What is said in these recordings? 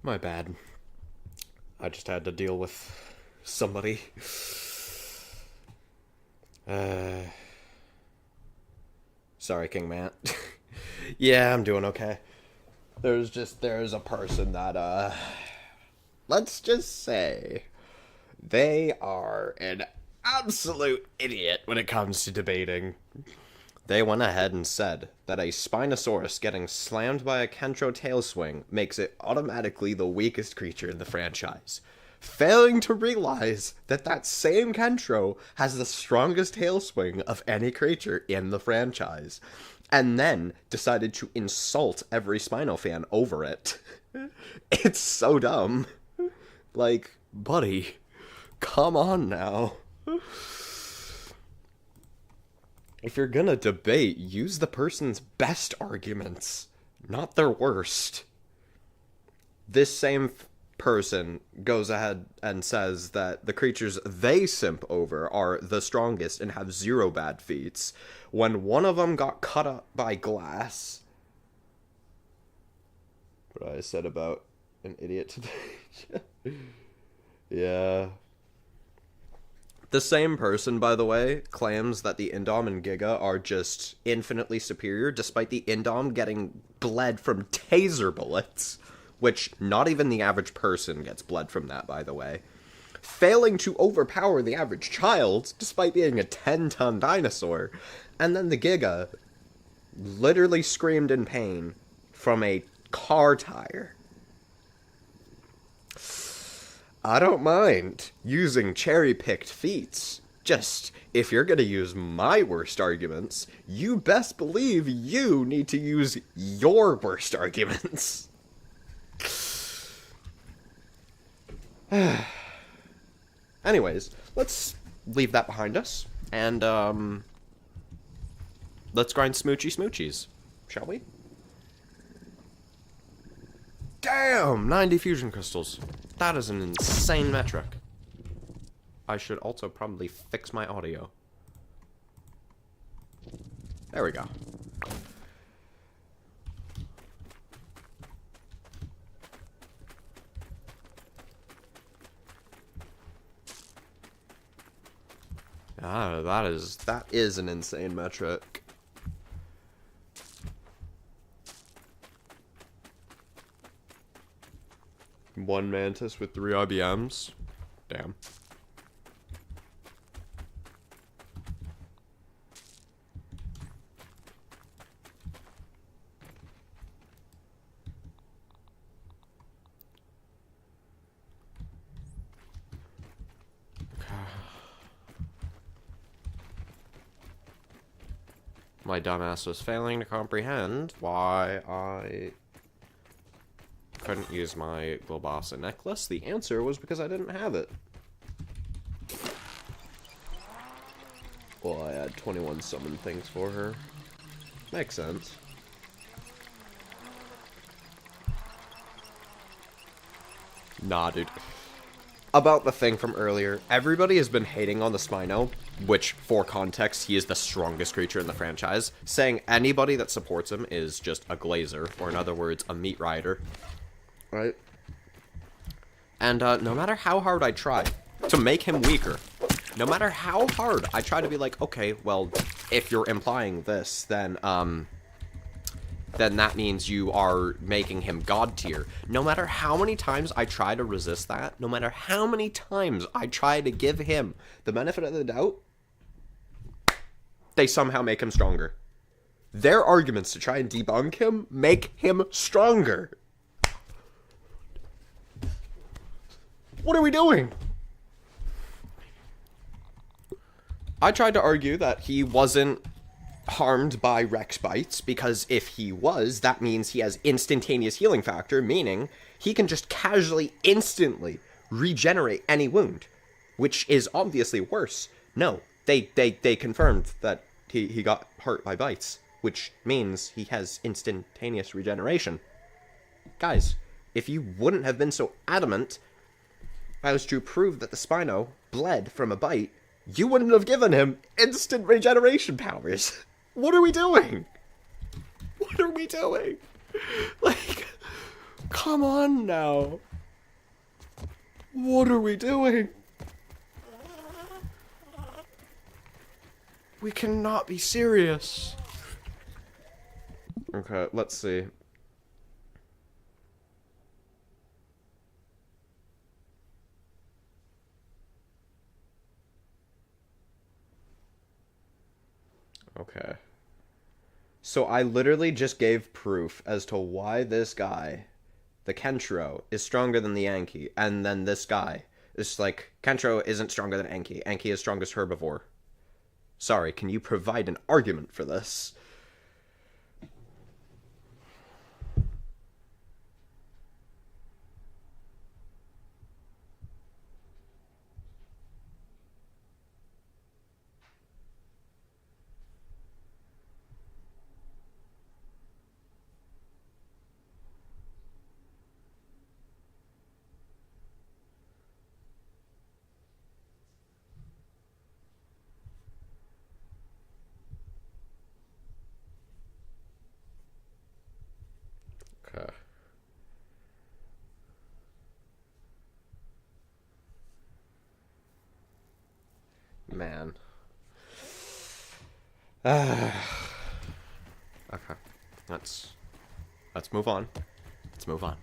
My bad. I just had to deal with somebody. Uh, Sorry, King Matt. Yeah, I'm doing okay. There's a person that, let's just say, they are an absolute idiot when it comes to debating. They went ahead and said that a Spinosaurus getting slammed by a Kentro tail swing makes it automatically the weakest creature in the franchise, failing to realize that that same Kentro has the strongest tail swing of any creature in the franchise, and then decided to insult every Spino fan over it. It's so dumb. Like, buddy, come on now. If you're gonna debate, use the person's best arguments, not their worst. This same person goes ahead and says that the creatures they simp over are the strongest and have zero bad feats, when one of them got cut up by glass. What I said about an idiot today. Yeah. The same person, by the way, claims that the Indom and Giga are just infinitely superior, despite the Indom getting bled from taser bullets, which not even the average person gets bled from that, by the way. Failing to overpower the average child, despite being a 10-ton dinosaur. And then the Giga literally screamed in pain from a car tire. I don't mind using cherry-picked feats. Just, if you're gonna use my worst arguments, you best believe you need to use your worst arguments. Anyways, let's leave that behind us, and, let's grind Smoochies, shall we? Damn! 9 diffusion crystals. That is an insane metric. I should also probably fix my audio. There we go. Ah, that is an insane metric. One Mantis with 3 IBMs. Damn. My dumbass was failing to comprehend why I couldn't use my Globasa necklace. The answer was because I didn't have it. Well, I had 21 summon things for her. Makes sense. Nah, dude. About the thing from earlier, everybody has been hating on the Spino, which, for context, he is the strongest creature in the franchise, saying anybody that supports him is just a glazer, or in other words, a meat rider. Right? And, no matter how hard I try to make him weaker, no matter how hard I try to be like, okay, well, if you're implying this, then that means you are making him god tier. No matter how many times I try to resist that, no matter how many times I try to give him the benefit of the doubt, they somehow make him stronger. Their arguments to try and debunk him make him stronger. What are we doing? I tried to argue that he wasn't harmed by Rex bites, because if he was, that means he has instantaneous healing factor, meaning he can just casually, instantly regenerate any wound, which is obviously worse. No, they confirmed that he got hurt by bites, which means he has instantaneous regeneration. Guys, if you wouldn't have been so adamant as to prove that the Spino bled from a bite, you wouldn't have given him instant regeneration powers. What are we doing? What are we doing? Like, Come on now. What are we doing? We cannot be serious. Okay, let's see. Okay. So I literally just gave proof as to why this guy, the Kenshiro, is stronger than the Anki, and then this guy is like, Kenshiro isn't stronger than Anki. Anki is strongest herbivore. Sorry, can you provide an argument for this? Okay. Man. Okay. Let's move on. Let's move on.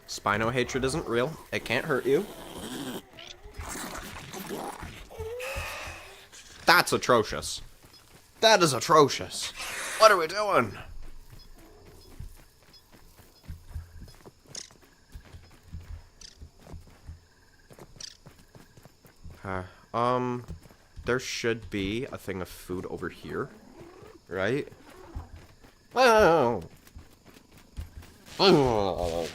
Spino hatred isn't real. It can't hurt you. That's atrocious. That is atrocious. What are we doing? There should be a thing of food over here, right? Oh. Oh.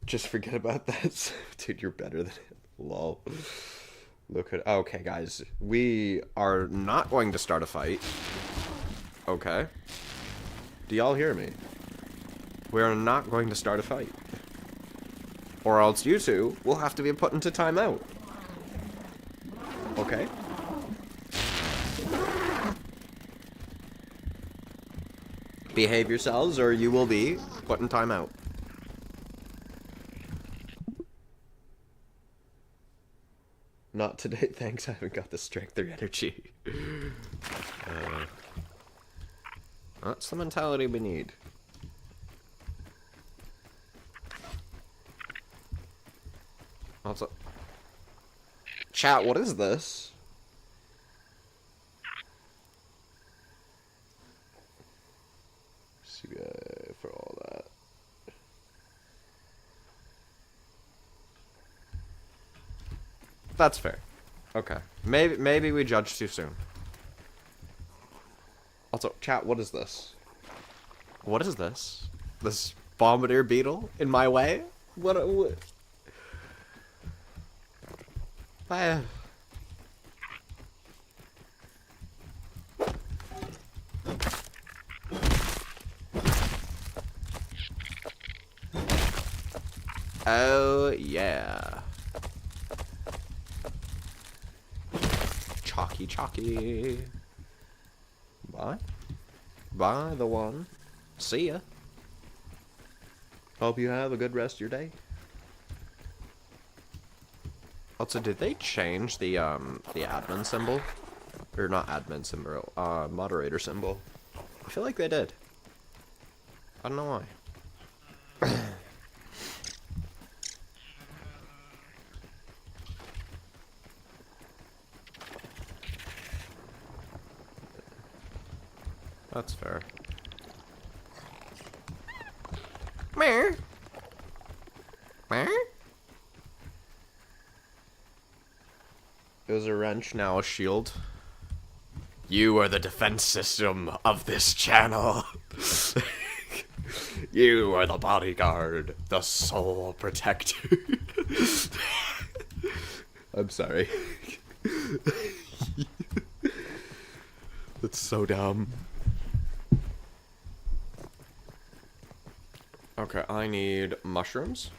Just forget about that. Dude, you're better than him. Lol. Look at... Okay, guys. We are not going to start a fight. Okay. Do y'all hear me? We are not going to start a fight. Or else you two will have to be put into timeout. Okay? Behave yourselves or you will be put in timeout. Not today, thanks. I haven't got the strength or energy. That's the mentality we need. Also, chat, what is this? For all that. That's fair. Okay. Maybe we judged too soon. Also, chat, what is this? What is this? This bombardier beetle in my way? What? Oh, yeah. Chalky. Bye. Bye, the one. See ya. Hope you have a good rest of your day. Also, did they change the admin symbol? Or not admin symbol, moderator symbol. I feel like they did. I don't know why. That's fair. Meh. Meh. It was a wrench, now a shield. You are the defense system of this channel. You are the bodyguard, the soul protector. I'm sorry. That's so dumb. Okay, I need mushrooms.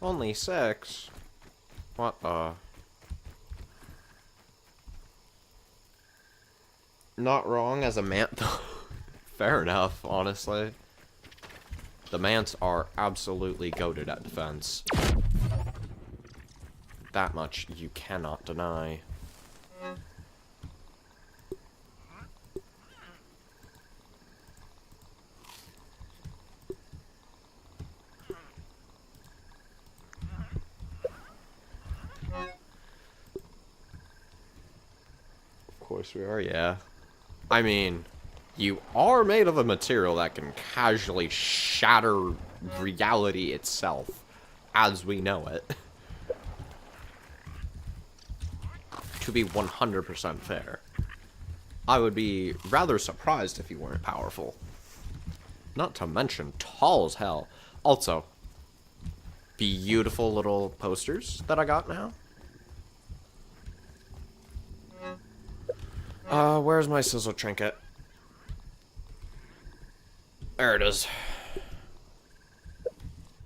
Only 6? What the? Not wrong as a mant, though. Fair enough, honestly. The mants are absolutely goated at defense. That much you cannot deny. Of course we are, yeah. I mean, you are made of a material that can casually shatter reality itself, as we know it. To be 100% fair. I would be rather surprised if you weren't powerful. Not to mention tall as hell. Also, beautiful little posters that I got now. Where's my sizzle trinket? There it is.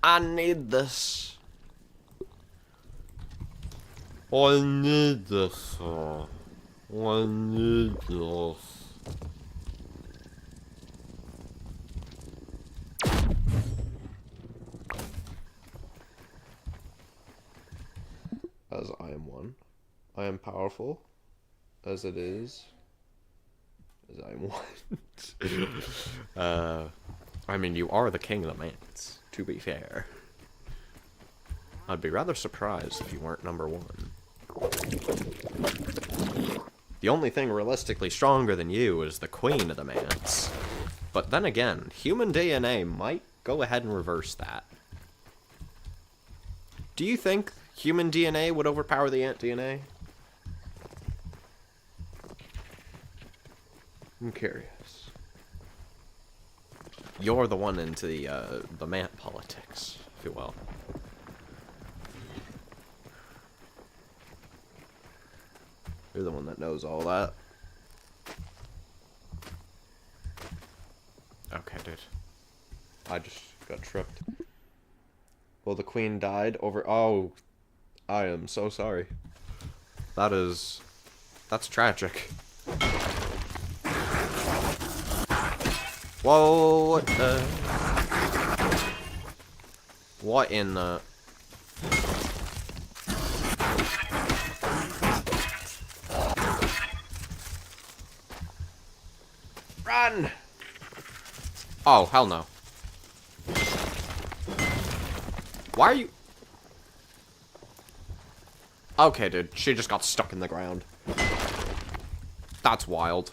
I need this. I need this. I need this. As I am one. I am powerful. As it is. As I am one. I mean, you are the king of the mants, to be fair. I'd be rather surprised if you weren't number 1. The only thing realistically stronger than you is the queen of the mants. But then again, human DNA might go ahead and reverse that. Do you think human DNA would overpower the ant DNA? I'm curious. You're the one into the mant politics, if you will. You're the one that knows all that. Okay, dude. I just got tripped. Well, the queen died over... Oh, I am so sorry. That's tragic. Whoa, what the... What in the... Run! Oh, hell no. Why are you... Okay, dude. She just got stuck in the ground. That's wild.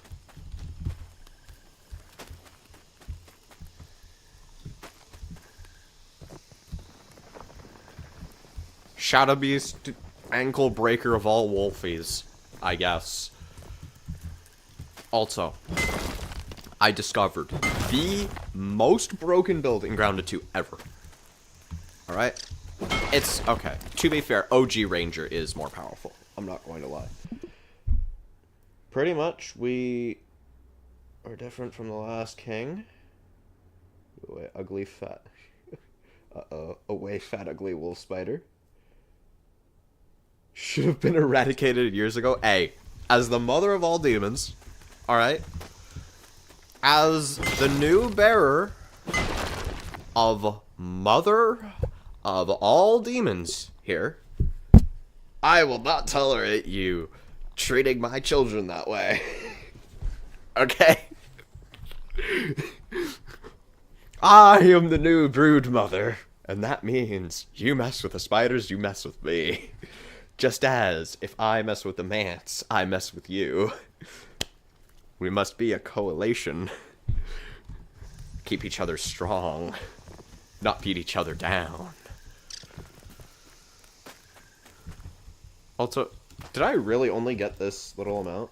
Shadow Beast, ankle breaker of all wolfies, I guess. Also, I discovered the most broken build in Grounded 2 ever. Alright? It's, okay, to be fair, OG Ranger is more powerful. I'm not going to lie. Pretty much, we are different from the last king. Away, ugly, fat. Uh-oh. Away, fat, ugly wolf spider. Should have been eradicated years ago. Hey, as the mother of all demons, alright? As the new bearer of mother of all demons here, I will not tolerate you treating my children that way. Okay? I am the new brood mother, and that means you mess with the spiders, you mess with me. Just as, if I mess with the mants, I mess with you. We must be a coalition. Keep each other strong. Not beat each other down. Also, did I really only get this little amount?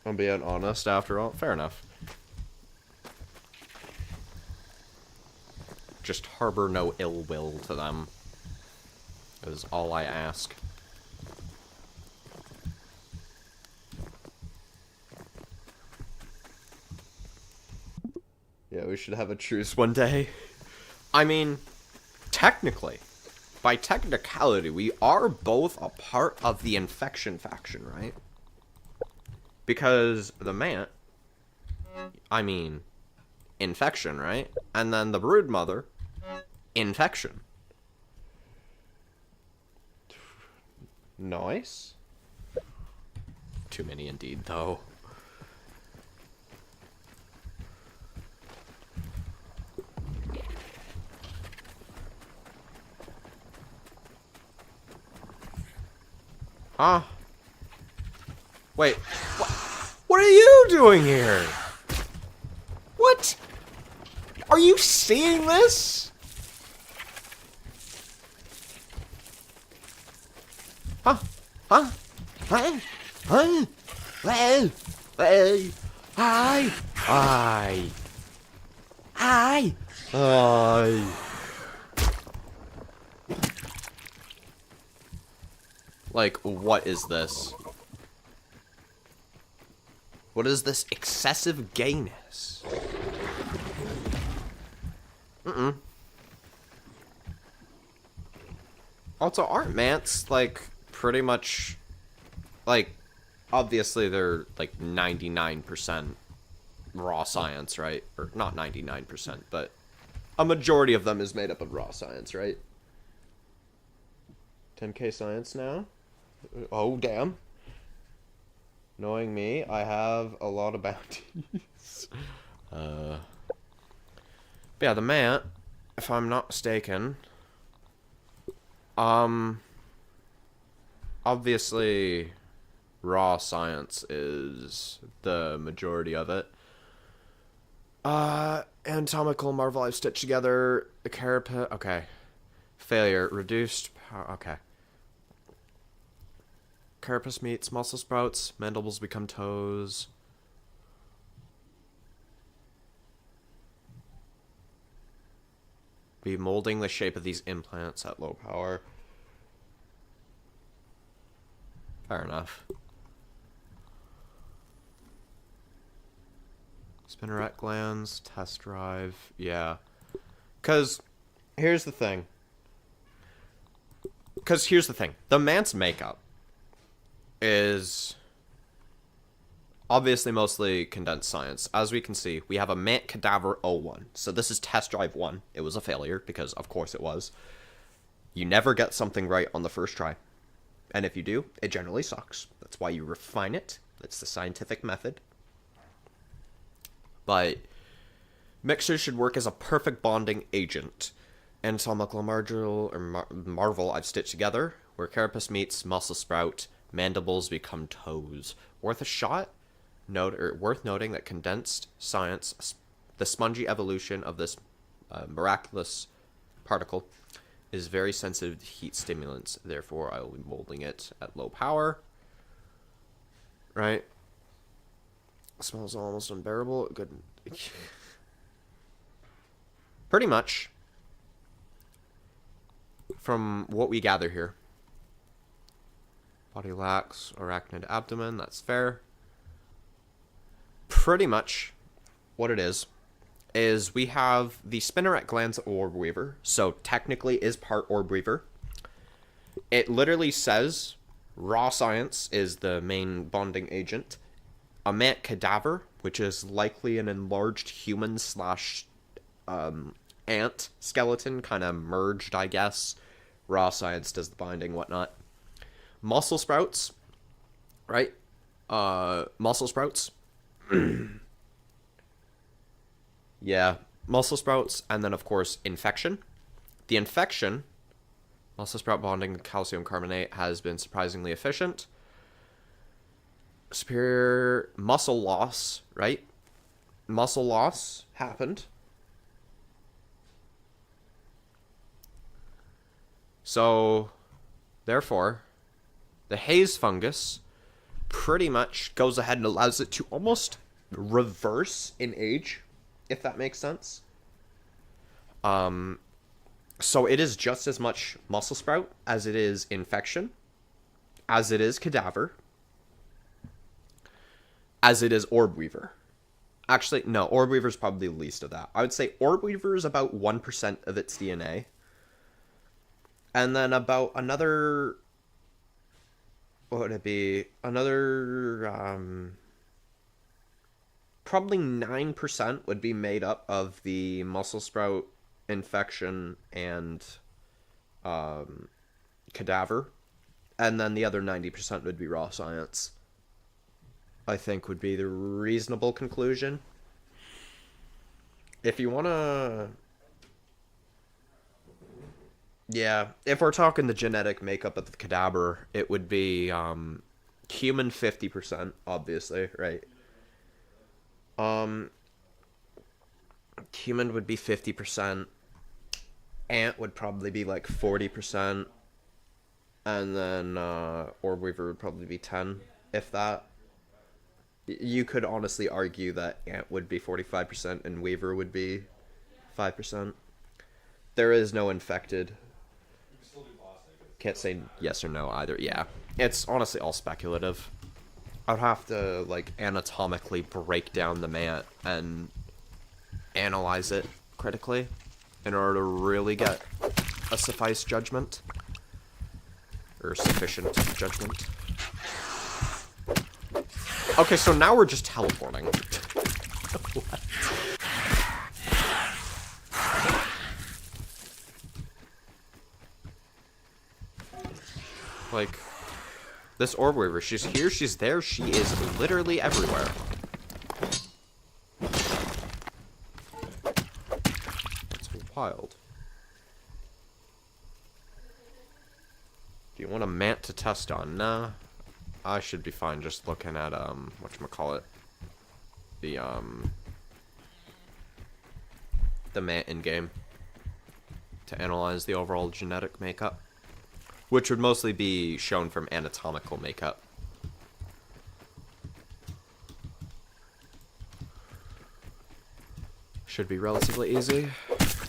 I'm being honest after all. Fair enough. Just harbor no ill will to them. Is all I ask. Yeah, we should have a truce one day. I mean, technically, by technicality, we are both a part of the infection faction, right? Because the man, I mean, infection, right? And then the brood mother, infection. Nice. Too many indeed, though. Huh? Wait, what are you doing here? What? Are you seeing this? Huh? Huh? Huh? Huh? Well, hi. Hi. Hi. Hi. Like, what is this? What is this excessive gayness? Also, aren't mants, like, pretty much, like, obviously they're, like, 99% raw science, right? Or, not 99%, but a majority of them is made up of raw science, right? 10k science now? Oh, damn. Knowing me, I have a lot of bounties. But yeah, the mant, if I'm not mistaken, obviously, raw science is the majority of it. Anatomical marvel I've stitched together, the carapace, okay. Failure, reduced power, okay. Carapace meets muscle sprouts, mandibles become toes. Be molding the shape of these implants at low power. Fair enough. Spinneret glands, test drive, yeah. Because, here's the thing. The mant's makeup is obviously mostly condensed science. As we can see, we have a Mant Cadaver 01. So this is test drive 1. It was a failure, because of course it was. You never get something right on the first try. And if you do, it generally sucks. That's why you refine it. That's the scientific method. But mixers should work as a perfect bonding agent. Anatomical marvel I've stitched together, where carapace meets muscle sprout, mandibles become toes. Worth a shot? Worth noting that condensed science, the spongy evolution of this miraculous particle, is very sensitive to heat stimulants. Therefore, I will be molding it at low power. Right? Smells almost unbearable. Good. Pretty much, from what we gather here. Body lacks arachnid abdomen, that's fair. Pretty much what it is we have the spinneret glands orb weaver, so technically is part orb weaver. It literally says raw science is the main bonding agent. A Mant Cadaver, which is likely an enlarged human slash ant skeleton, kind of merged, I guess. Raw science does the binding, whatnot. Muscle sprouts, right? Muscle sprouts. Yeah, muscle sprouts, and then, of course, infection. The infection, muscle sprout bonding with calcium carbonate, has been surprisingly efficient. Superior muscle loss, right? Muscle loss happened. So, therefore, the haze fungus pretty much goes ahead and allows it to almost reverse in age, if that makes sense. So it is just as much muscle sprout as it is infection, as it is cadaver, as it is orb weaver. Actually, no, orb weaver is probably the least of that. I would say orb weaver is about 1% of its DNA. And then about another, what would it be? Another, probably 9% would be made up of the muscle sprout, infection, and cadaver. And then the other 90% would be raw science. I think would be the reasonable conclusion. If you want to... Yeah, if we're talking the genetic makeup of the cadaver, it would be human 50%, obviously, right? Human would be 50%. Ant would probably be like 40%. And then Orb Weaver would probably be 10, if that. You could honestly argue that Ant would be 45% and Weaver would be 5%. There is no infected. Can't say yes or no either. Yeah, it's honestly all speculative. I'd have to like anatomically break down the mant and analyze it critically in order to really get a sufficient judgment. Okay, so now we're just teleporting. Like, this Orb Weaver, she's here, she's there, she is literally everywhere. That's wild. Do you want a mant to test on? Nah. I should be fine just looking at, whatchamacallit. The mant in-game. To analyze the overall genetic makeup. Which would mostly be shown from anatomical makeup. Should be relatively easy.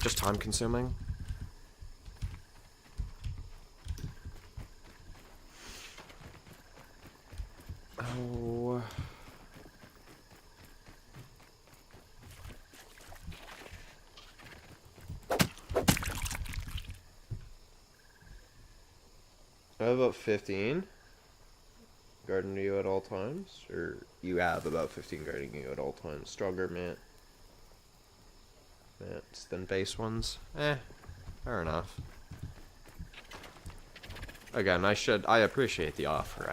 Just time consuming. Oh. I have about 15 guarding you at all times, or you have about 15 guarding you at all times. Stronger mants than base ones. Fair enough. Again, I appreciate the offer.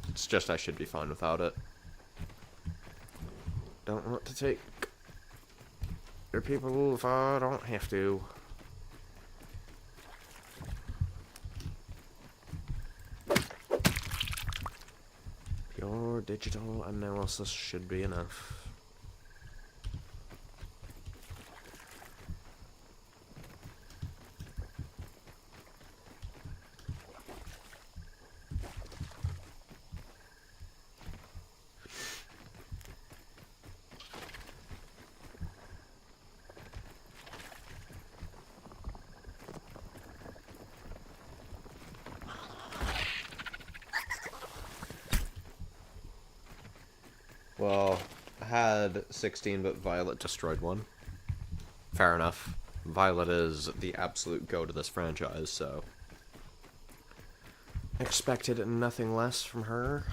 It's just I should be fine without it. Don't want to take your people if I don't have to. Your digital analysis should be enough. Well, I had 16, but Violet destroyed one. Fair enough. Violet is the absolute go to this franchise, so... expected nothing less from her.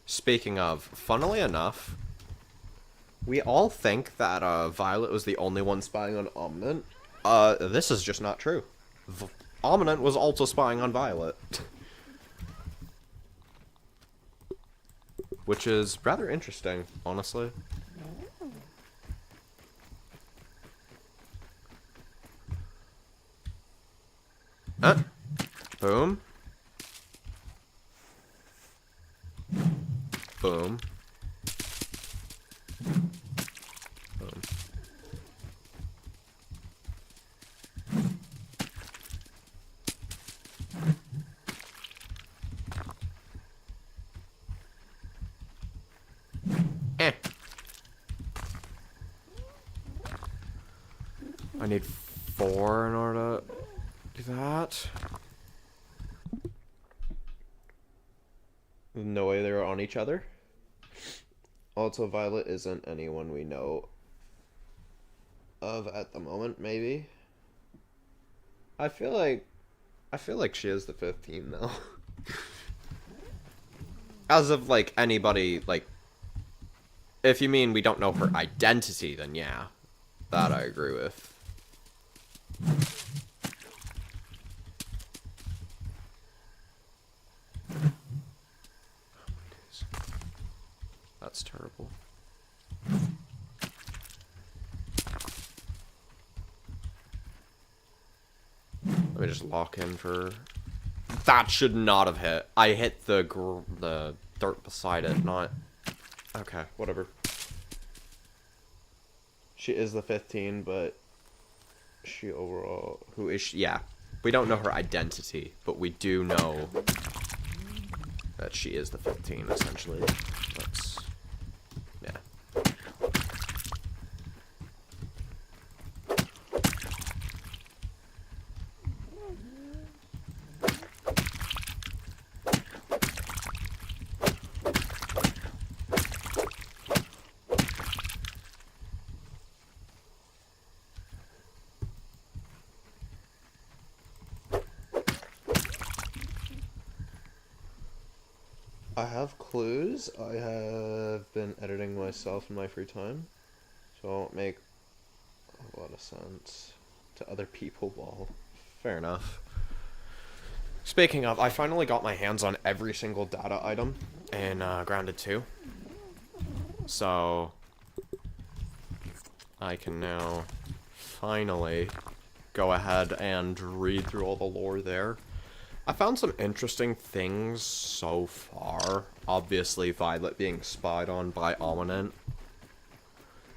Speaking of, funnily enough, we all think that Violet was the only one spying on Omnant. This is just not true. Omnant was also spying on Violet. Which is rather interesting, honestly. Boom. Boom. Boom. I need 4 in order to do that. No way they're on each other. Also, Violet isn't anyone we know of at the moment, maybe. I feel like she is the 15 though. As of like anybody, like, if you mean we don't know her identity, then yeah. That I agree with. That's terrible. Let me just lock in for... That should not have hit. I hit the dirt beside it, not... Okay, whatever. She is the 15, but... She overall... Who is she? Yeah. We don't know her identity, but we do know... that she is the 15, essentially. That's... Yeah. I have clues. I have been editing myself in my free time, so it won't make a lot of sense to other people. Well, fair enough. Speaking of, I finally got my hands on every single data item in Grounded 2. So, I can now finally go ahead and read through all the lore there. I found some interesting things so far. Obviously, Violet being spied on by Ominent.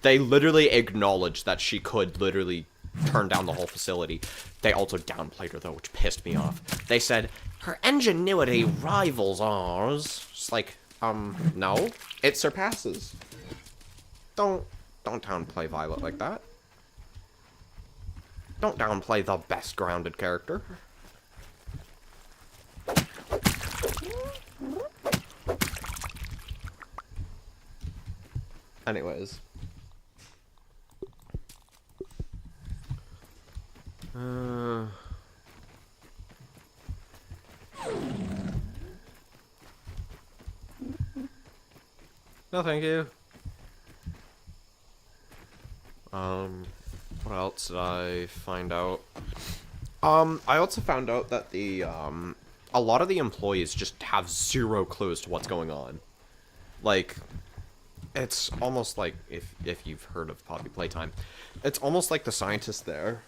They literally acknowledged that she could literally turn down the whole facility. They also downplayed her, though, which pissed me off. They said, her ingenuity rivals ours. It's like, no. It surpasses. Don't downplay Violet like that. Don't downplay the best grounded character. Anyways. No, thank you. What else did I find out? I also found out that the, a lot of the employees just have zero clue as to what's going on. Like, it's almost like, if you've heard of Poppy Playtime, it's almost like the scientists there.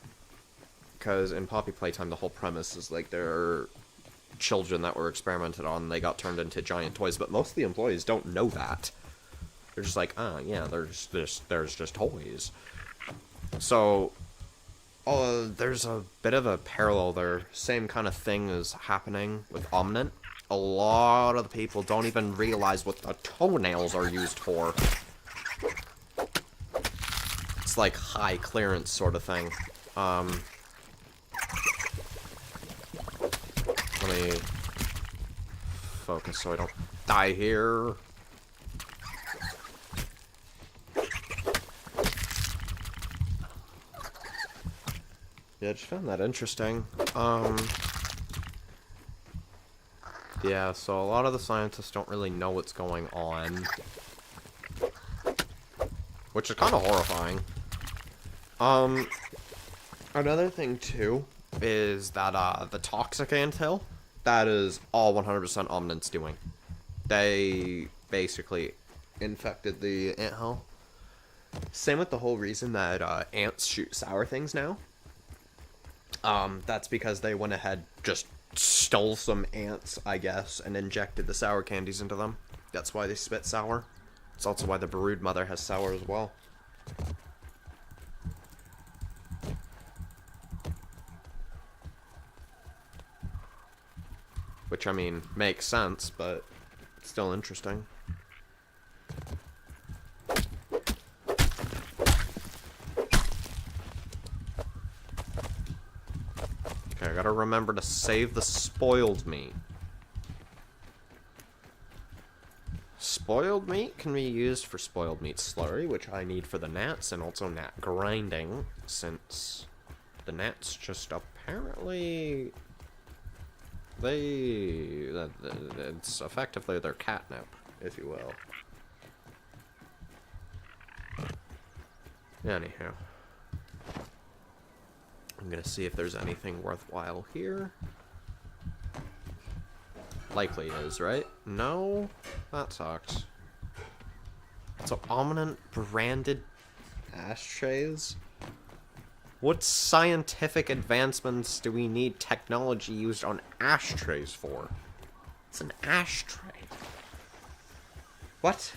Because in Poppy Playtime, the whole premise is, like, there are children that were experimented on, and they got turned into giant toys, but most of the employees don't know that. They're just like, yeah, there's just toys. So, there's a bit of a parallel there. Same kind of thing is happening with Omnint. A lot of the people don't even realize what the toenails are used for. It's like high clearance sort of thing. Let me focus so I don't die here. Yeah, I just found that interesting. Yeah, so a lot of the scientists don't really know what's going on. Which is kind of horrifying. Another thing, too, is that, the toxic anthill, that is all 100% Omnint's doing. They basically infected the anthill. Same with the whole reason that, ants shoot sour things now. That's because they went ahead, just stole some ants, I guess, and injected the sour candies into them. That's why they spit sour. It's also why the brood mother has sour as well. Which, I mean, makes sense, but still interesting. Gotta remember to save the spoiled meat. Spoiled meat can be used for spoiled meat slurry, which I need for the gnats, and also gnat grinding, since the gnats just apparently... it's effectively their catnip, if you will. Anyhow. I'm gonna see if there's anything worthwhile here. Likely is, right? No? That sucks. So, Omninent branded ashtrays? What scientific advancements do we need technology used on ashtrays for? It's an ashtray. What?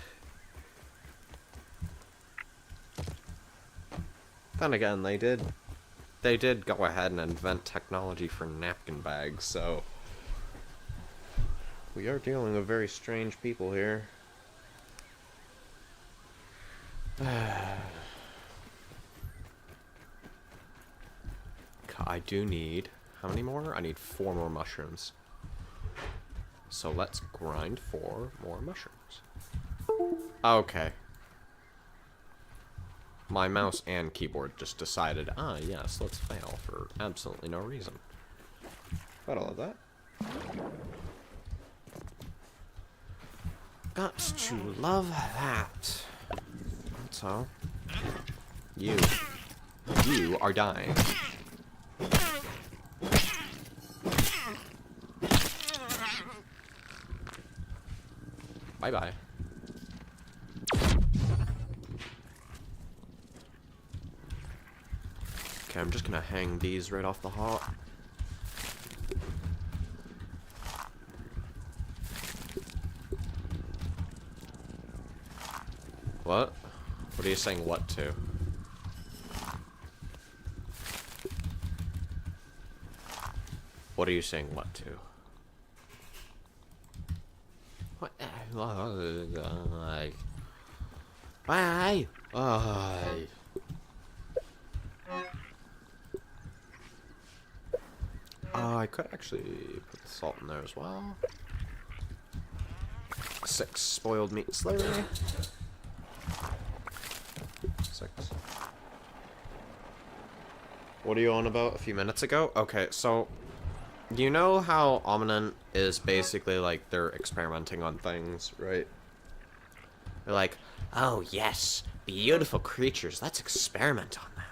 Then again, they did go ahead and invent technology for napkin bags, so... We are dealing with very strange people here. I do need... How many more? I need 4 more mushrooms. So let's grind 4 more mushrooms. Okay. My mouse and keyboard just decided, yes, let's fail for absolutely no reason. But I love that. Got to love that. So, you are dying. Bye-bye. Okay, I'm just gonna hang these right off the hop. What? What are you saying what to? What are you saying what to? What? Why? I could actually put the salt in there as well. 6 spoiled meat slurry. 6. What are you on about a few minutes ago? Okay, so... You know how Omninent is basically like they're experimenting on things, right? They're like, oh yes, beautiful creatures, let's experiment on them.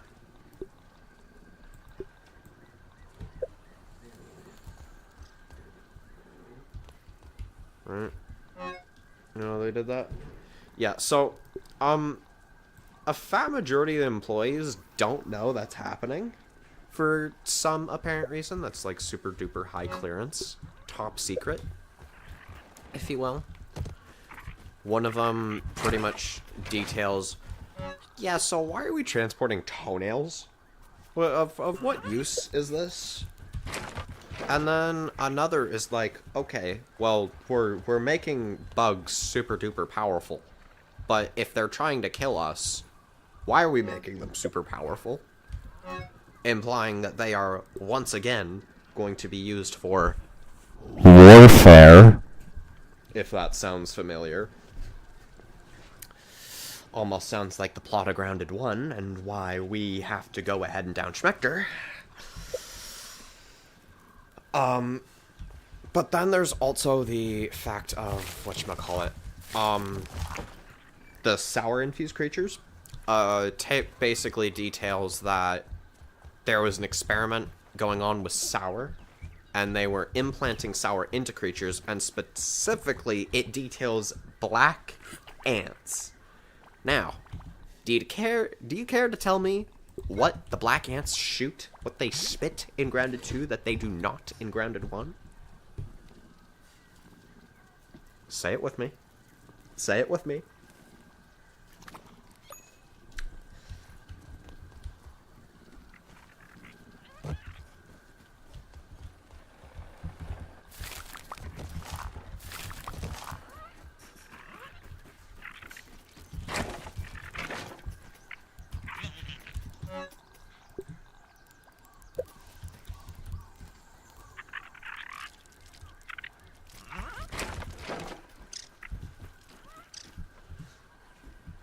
Right? You know they did that? Yeah, so, a fat majority of the employees don't know that's happening. For some apparent reason, that's like super duper high clearance. Top secret, if you will. One of them pretty much details, yeah, so why are we transporting toenails? Of what use is this? And then another is like, okay, well, we're making bugs super duper powerful. But if they're trying to kill us, why are we making them super powerful? Implying that they are, once again, going to be used for warfare. If that sounds familiar. Almost sounds like the plot of Grounded 1, and why we have to go ahead and down Schmector. But then there's also the fact of, whatchamacallit, the sour-infused creatures. Tape basically details that there was an experiment going on with sour, and they were implanting sour into creatures, and specifically, it details black ants. Now, do you care to tell me what the black ants shoot, what they spit in Grounded 2 that they do not in Grounded 1? Say it with me. Say it with me.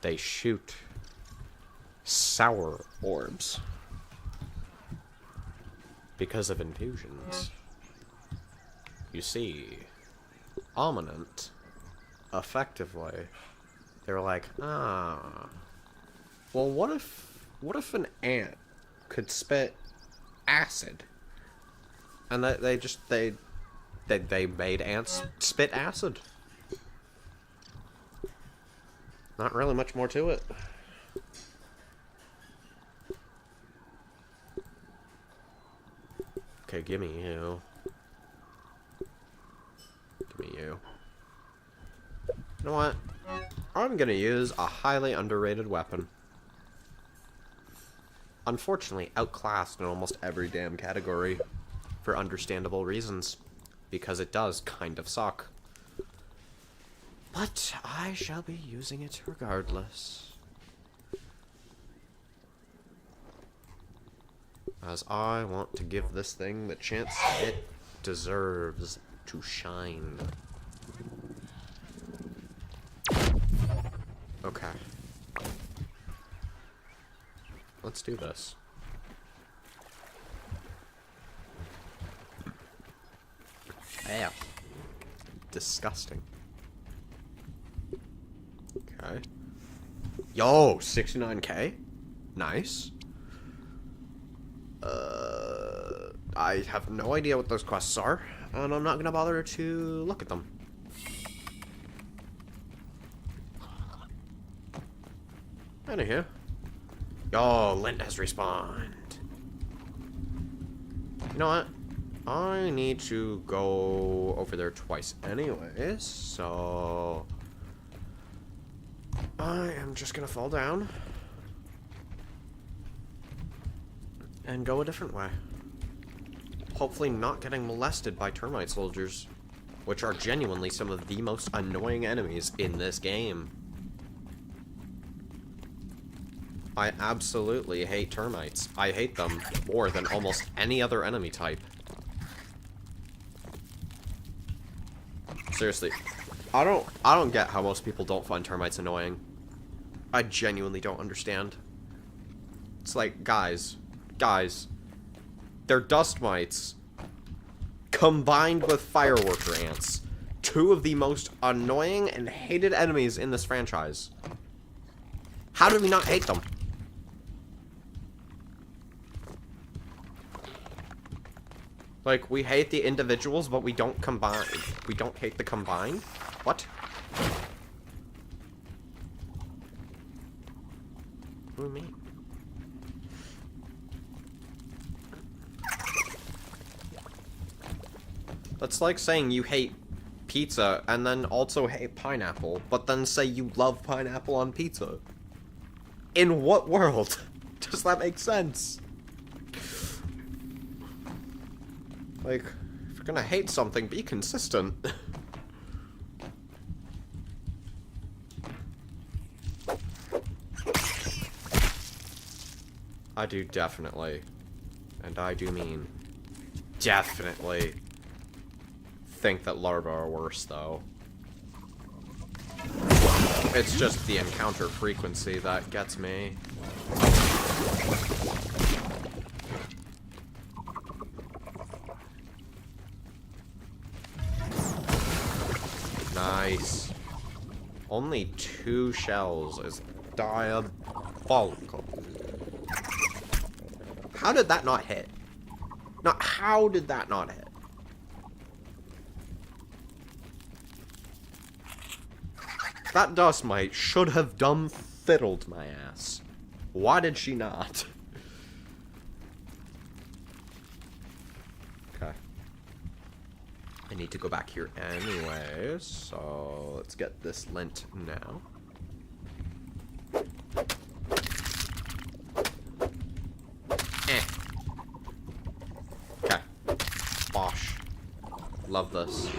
They shoot sour orbs because of infusions. You see, Ominent, effectively, they were like, well, what if an ant could spit acid? And they made ants spit acid. Not really much more to it. Okay, gimme you. Gimme you. You know what? I'm gonna use a highly underrated weapon. Unfortunately, outclassed in almost every damn category. For understandable reasons. Because it does kind of suck. But I shall be using it regardless. As I want to give this thing the chance it deserves to shine. Okay. Let's do this. Yeah. Disgusting. Okay. Yo, 69k? Nice. I have no idea what those quests are, and I'm not gonna bother to look at them. Anywho. Yo, Lint has respawned. You know what? I need to go over there twice anyways, so I am just gonna fall down and go a different way. Hopefully not getting molested by termite soldiers, which are genuinely some of the most annoying enemies in this game. I absolutely hate termites. I hate them more than almost any other enemy type. Seriously, I don't get how most people don't find termites annoying. I genuinely don't understand. It's like, guys, they're dust mites combined with fireworker ants. Two of the most annoying and hated enemies in this franchise. How do we not hate them? Like, we hate the individuals, but we don't combine. We don't hate the combined? What? What do you mean? That's like saying you hate pizza and then also hate pineapple, but then say you love pineapple on pizza. In what world does that make sense? Like, if you're gonna hate something, be consistent. I do definitely, and I do mean definitely, think that larvae are worse, though. It's just the encounter frequency that gets me. Nice. Only 2 shells is diabolical. How did that not hit? No, how did that not hit? That dust mite should have dumb fiddled my ass. Why did she not? Okay. I need to go back here anyways, so let's get this lint now. Okay. Bosh. Love this.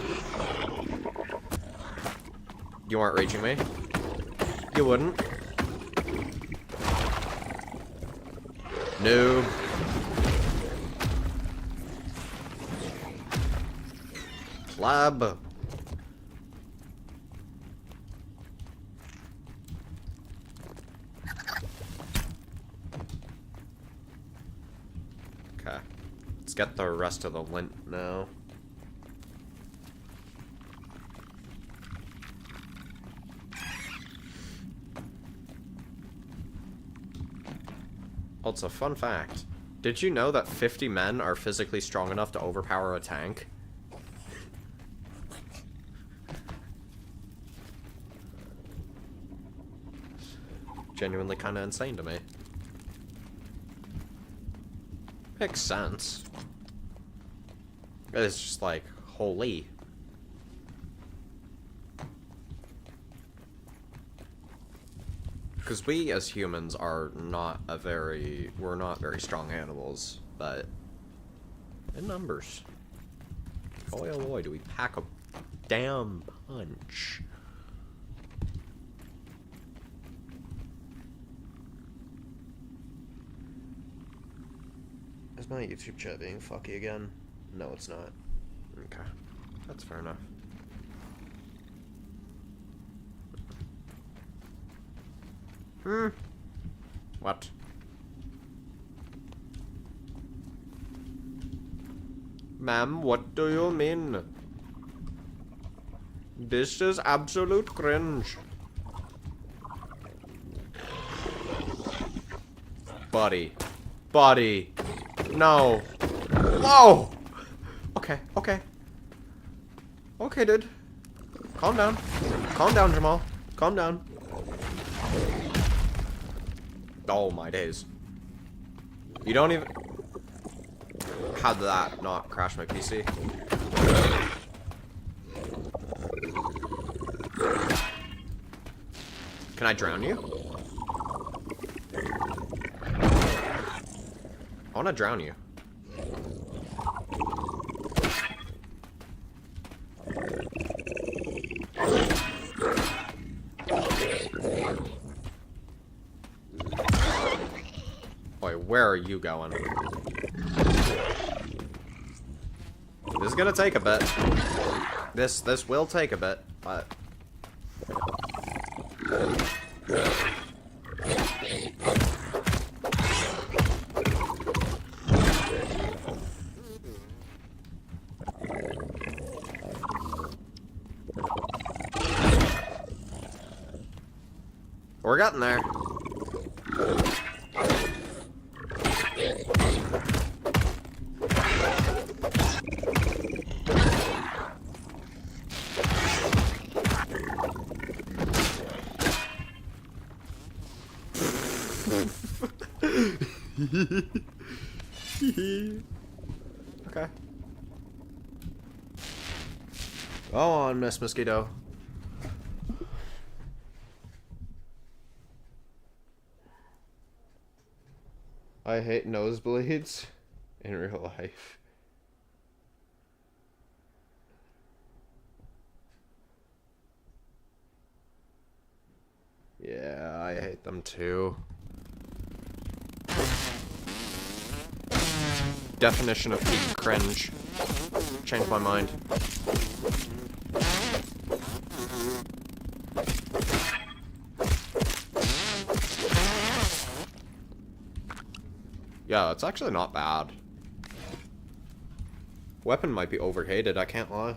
You aren't reaching me? You wouldn't. Noob. Lab. Let's get the rest of the lint now. Also, fun fact. Did you know that 50 men are physically strong enough to overpower a tank? Genuinely kind of insane to me. Makes sense. It's just like, holy. Because we as humans are not we're not very strong animals, but in numbers. Boy oh boy, do we pack a damn punch. Is my YouTube chat being fucky again? No, it's not. Okay. That's fair enough. What? Ma'am, what do you mean? This is absolute cringe. Buddy. Buddy. No. Whoa! Okay, okay. Okay, dude. Calm down. Calm down, Jamal. Calm down. Oh my days. You don't even... How did that not crash my PC? Can I drown you? I want to drown you. Boy, where are you going? This is gonna take a bit. This will take a bit, but... We're getting there. Okay. Go on, Miss Mosquito. I hate nosebleeds in real life. Yeah, I hate them too. Definition of peak cringe. Changed my mind. Yeah, it's actually not bad. Weapon might be overhated, I can't lie.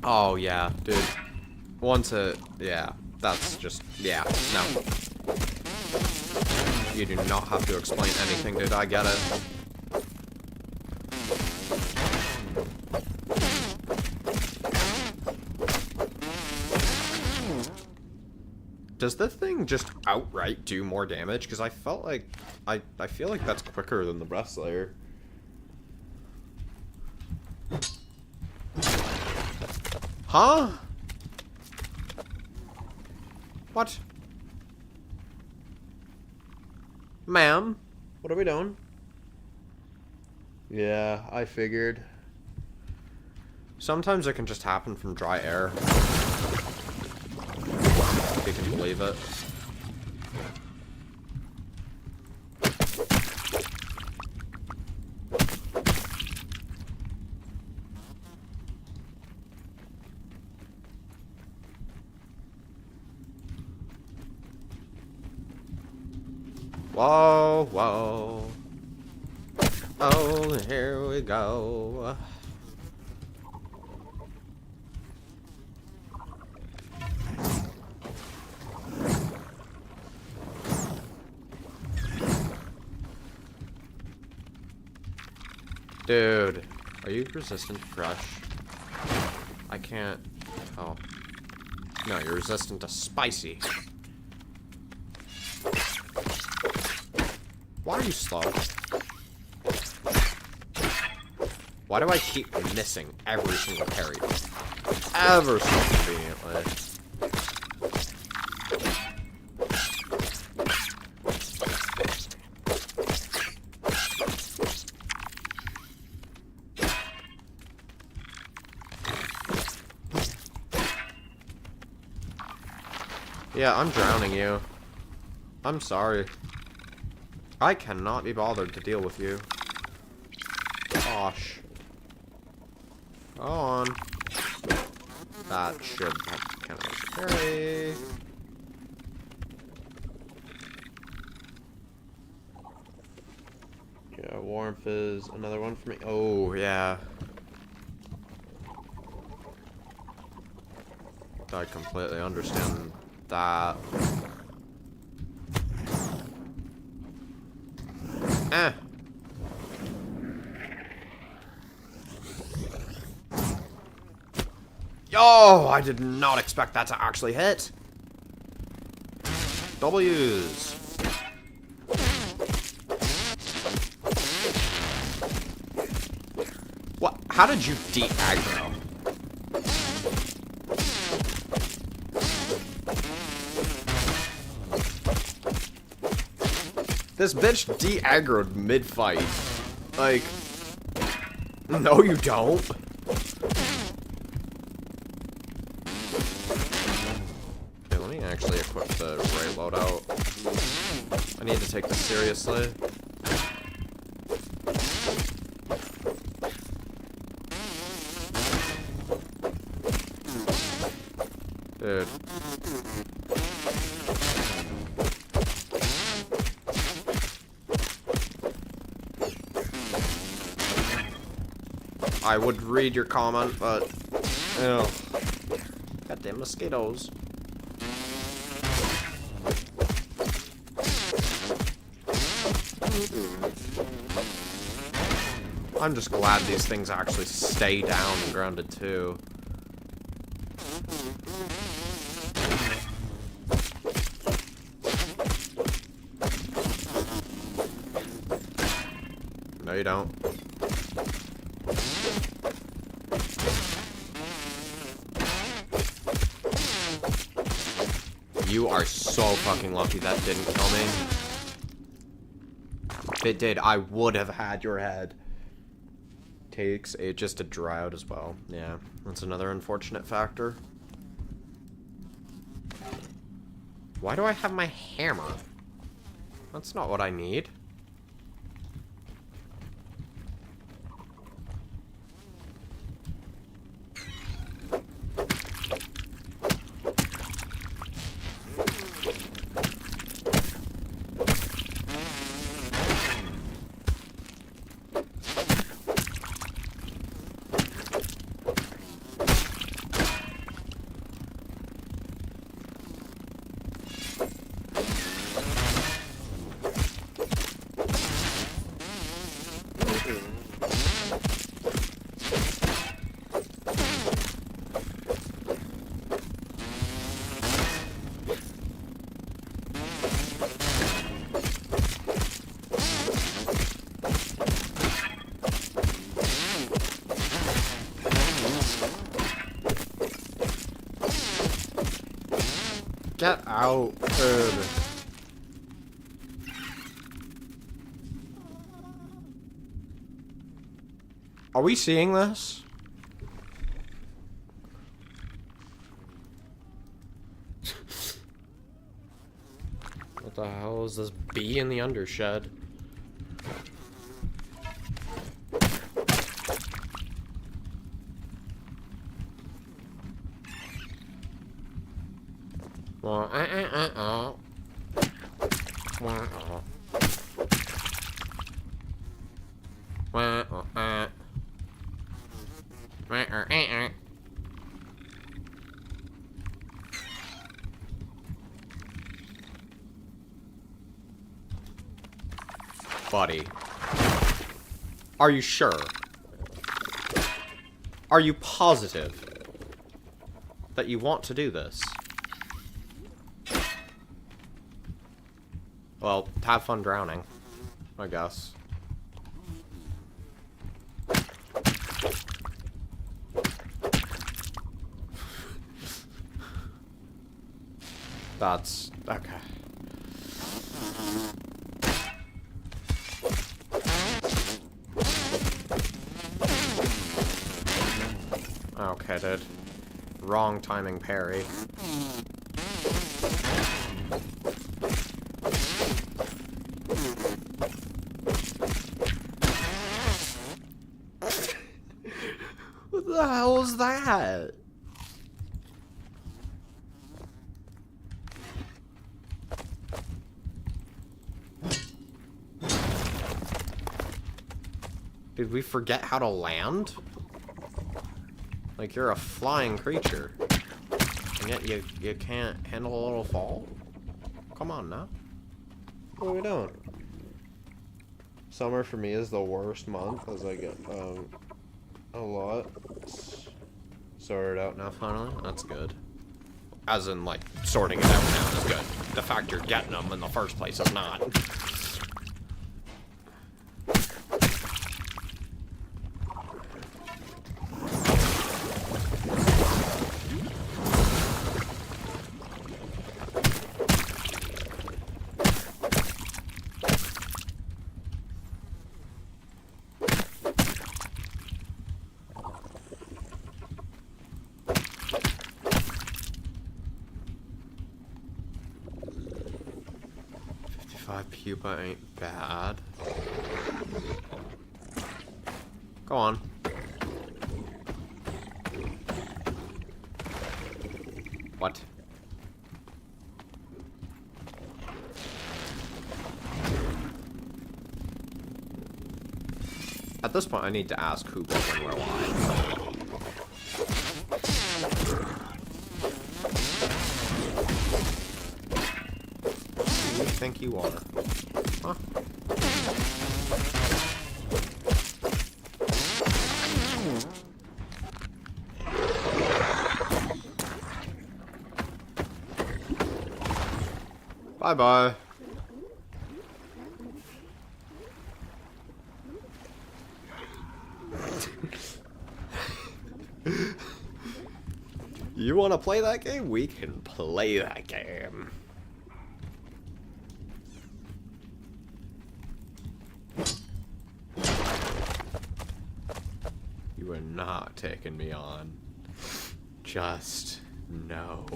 Oh, yeah, dude. Yeah, that's just, yeah, no. You do not have to explain anything, dude, I get it. Does this thing just outright do more damage? Because I felt like, I feel like that's quicker than the breath slayer. Huh? What? Ma'am? What are we doing? Yeah, I figured. Sometimes it can just happen from dry air. If you can believe it. Whoa, whoa. Oh, here we go. Dude, are you resistant to fresh? I can't. Oh. No, you're resistant to spicy. Why are you slow? Why do I keep missing every single parry? Ever so conveniently. Yeah, I'm drowning you. I'm sorry. I cannot be bothered to deal with you. Gosh. Go on. That should count as a parry. Yeah, warmth is another one for me. Oh, yeah. I completely understand that. Eh. Yo, I did not expect that to actually hit. W's. What? How did you de-aggro? This bitch de-aggroed mid-fight. Like, no you don't. Okay, let me actually equip the ray loadout. I need to take this seriously. Dude. I would read your comment, but... Ew. Goddamn mosquitoes. I'm just glad these things actually stay down and grounded too. No, you don't. You are so fucking lucky that didn't kill me. If it did, I would have had your head. Takes ages to dry out as well. Yeah, that's another unfortunate factor. Why do I have my hammer? That's not what I need. Get out, dude. Are we seeing this? The hell is this bee in the undershed? Buddy, are you sure? Are you positive that you want to do this? Well, have fun drowning, I guess. That's okay. Okay, dude. Wrong timing parry. What the hell is that? Did we forget how to land? Like, you're a flying creature. And yet you can't handle a little fall? Come on now. What are we doing? Summer for me is the worst month as I get a lot sorted out now finally. That's good. As in, like, sorting it out now is good. The fact you're getting them in the first place is not. Pupa ain't bad. Go on. What? At this point, I need to ask who goes and where why. Who do you think you are? Huh? Bye-bye. You want to play that game? We can play that game. You are not taking me on. Just no.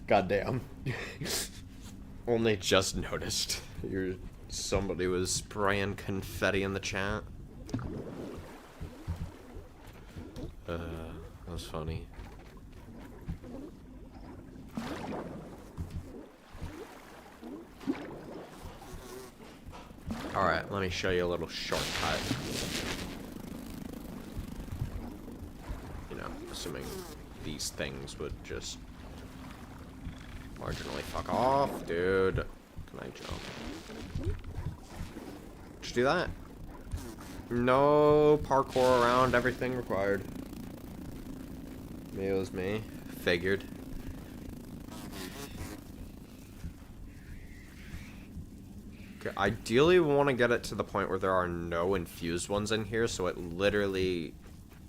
Goddamn. Only just noticed. Somebody was spraying confetti in the chat. That was funny. Alright, let me show you a little shortcut. You know, assuming these things would just marginally fuck off, dude. Can I jump? Did you do that? No parkour around everything required. Me was me. Figured. Okay, ideally we want to get it to the point where there are no infused ones in here, so it literally,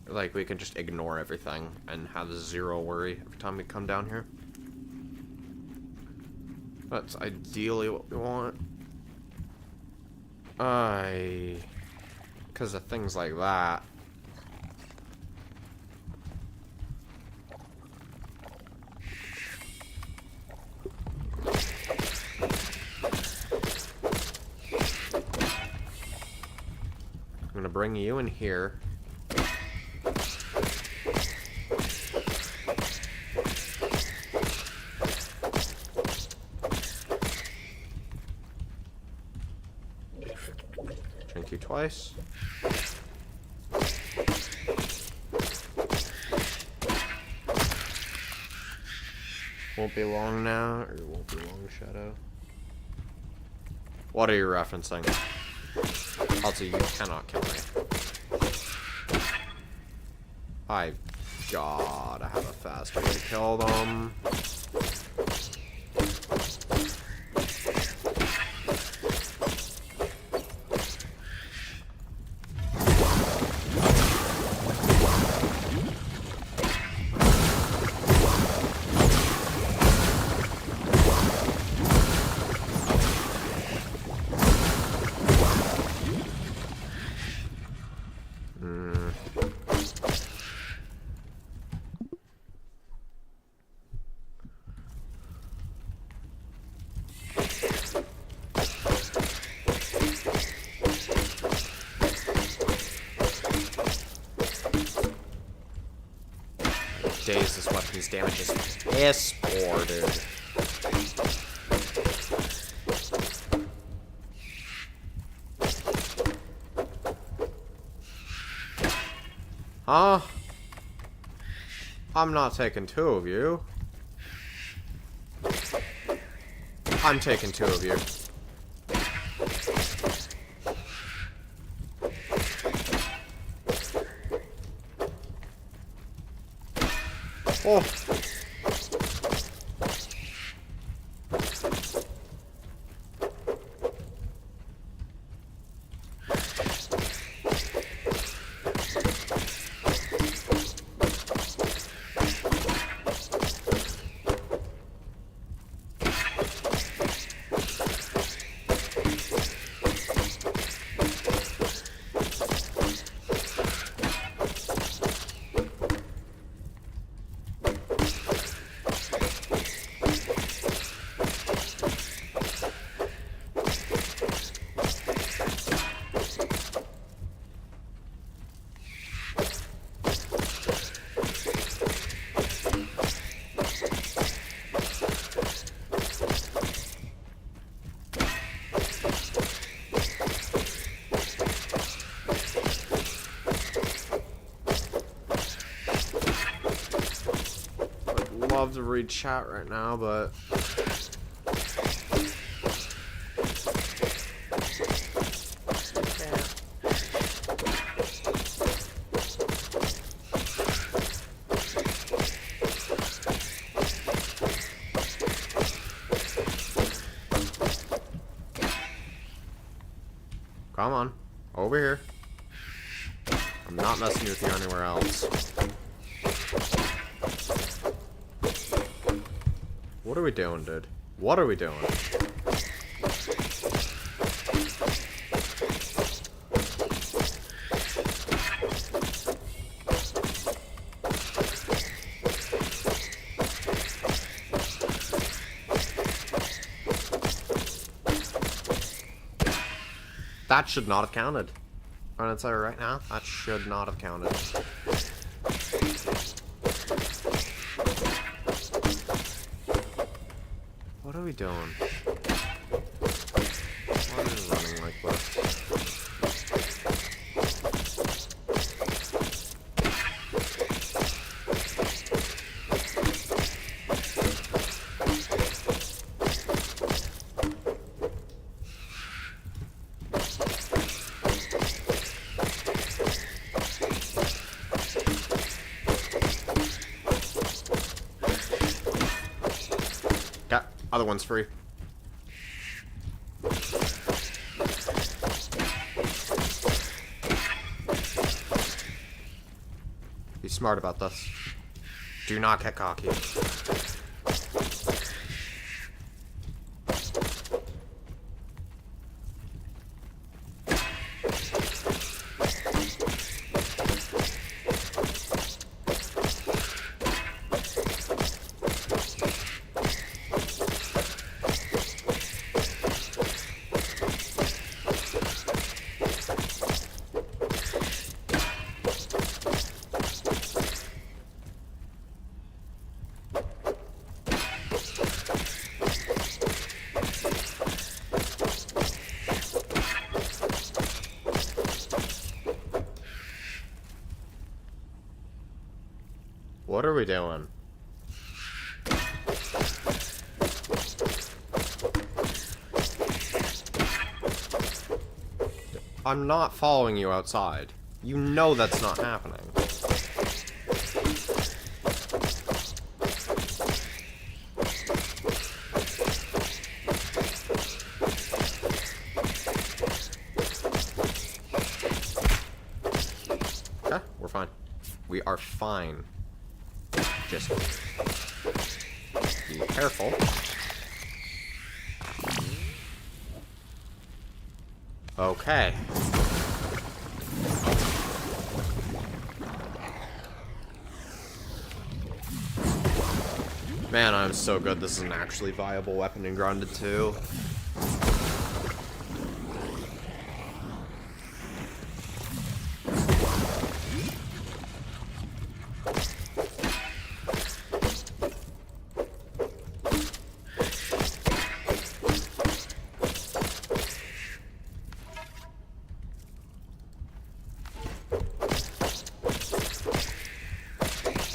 like, we can just ignore everything and have zero worry every time we come down here. That's ideally what we want. Because of things like that. I'm gonna bring you in here. Drink you twice. Won't be long now, or it won't be long, Shadow. What are you referencing? Also, you cannot kill me. I gotta have a faster way to kill them. Days this weapon's damage is piss poor, dude. Huh? I'm not taking two of you. I'm taking two of you. Oh. Love to read chat right now, but come on, over here. I'm not messing with you anywhere else. What are we doing, dude? What are we doing? That should not have counted. I'm gonna tell you right now, that should not have counted. What are we doing? Why are we running like this? Other one's free. smart about this. Do not get cocky. What are we doing? I'm not following you outside. You know that's not happening. Okay, we're fine. We are fine. Just be careful. Okay. Man, I'm so good this is an actually viable weapon in Grounded 2.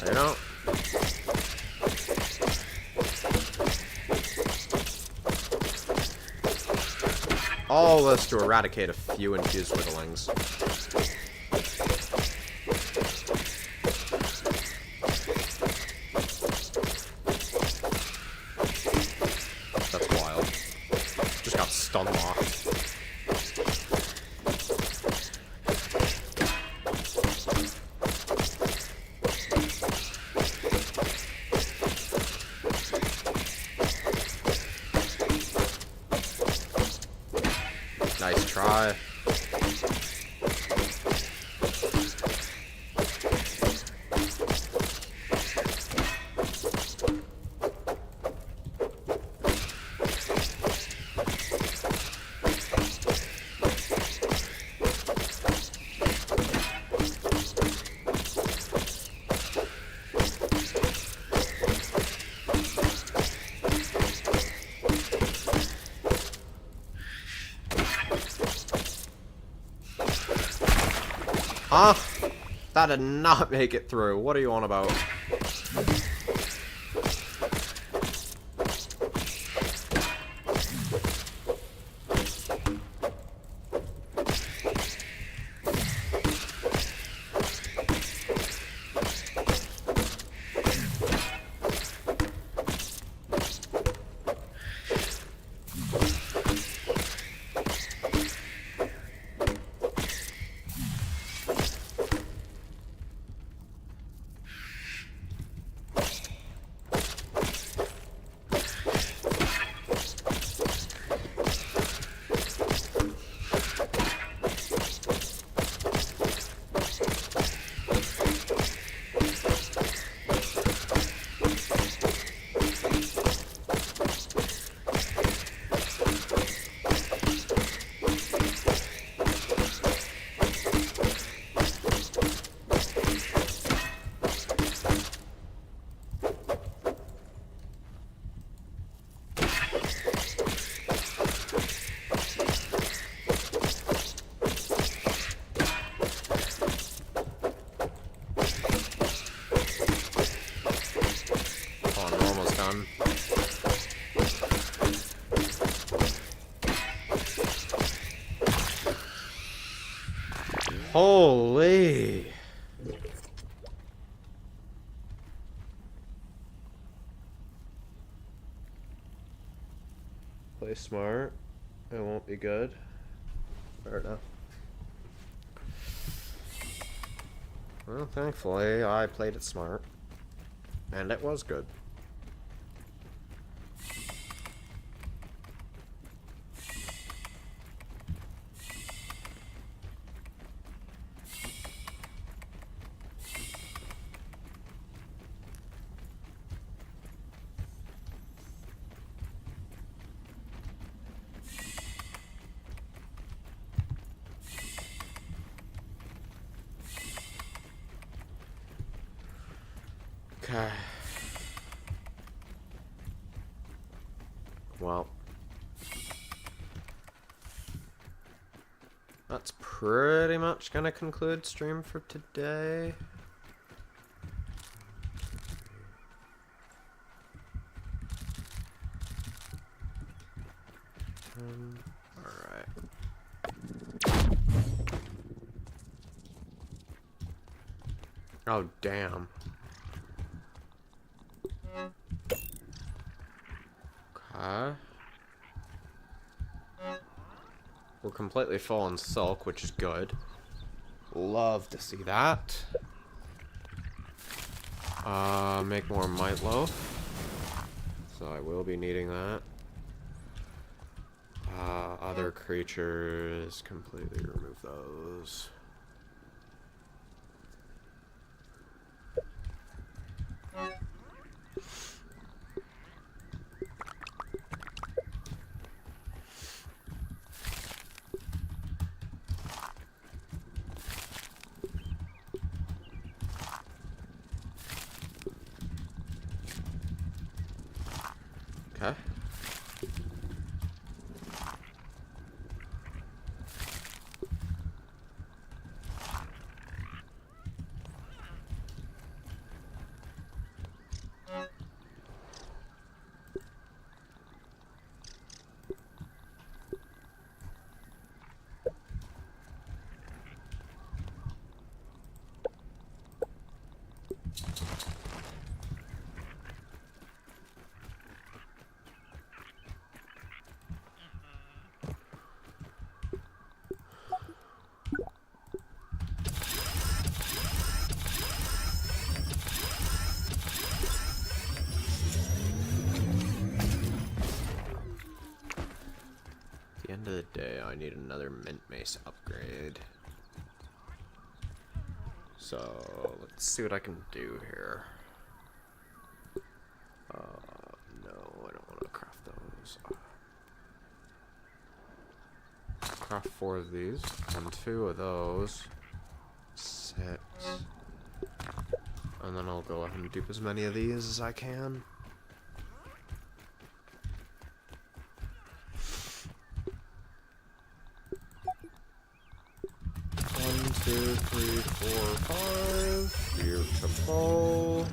You know? All this to eradicate a few infused wigglings. That's wild. Just got stun locked. Nice try. Huh? That did not make it through. What are you on about? Holy. Play smart. It won't be good. Fair enough. Well, thankfully, I played it smart. And it was good. Okay. Well. That's pretty much gonna conclude stream for today. Alright. Oh, damn. Okay. We're completely full on silk, which is good. Love to see that. Make more might loaf. So I will be needing that. Other creatures, completely remove those. Okay. At the end of the day, I need another mint mace upgrade. So, let's see what I can do here. No, I don't want to craft those. Craft 4 of these, and 2 of those. 6. And then I'll go ahead and dupe as many of these as I can. One, 2, 3, 4, 5. Beautiful.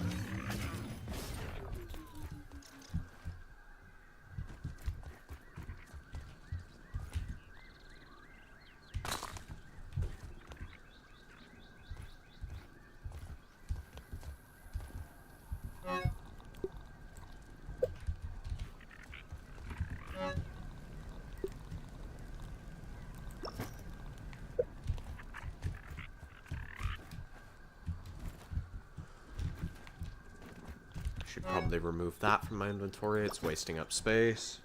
Should probably remove that from my inventory. It's wasting up space.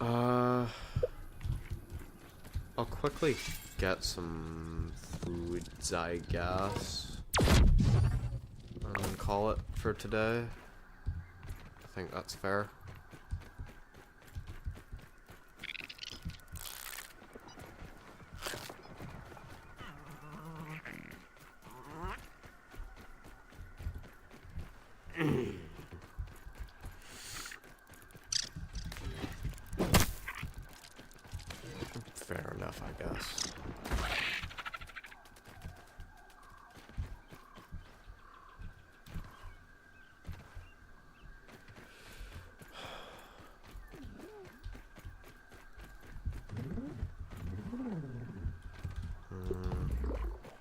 I'll quickly get some foods, I guess, and then call it for today. I think that's fair. Fair enough, I guess.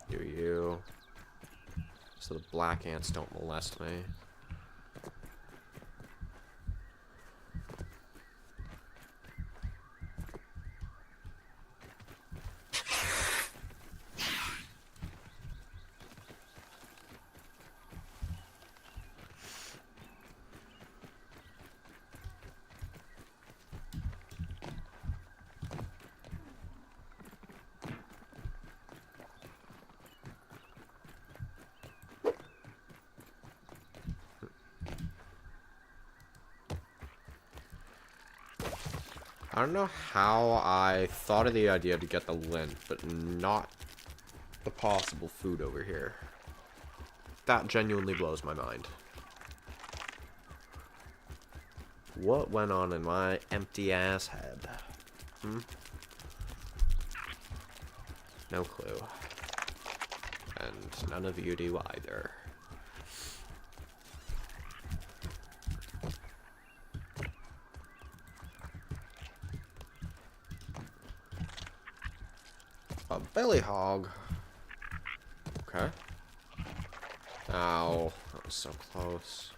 Do you? So the black ants don't molest me. I don't know how I thought of the idea to get the lint, but not the possible food over here. That genuinely blows my mind. What went on in my empty ass head? No clue. And none of you do either. A belly hog. Okay. Ow. That was so close.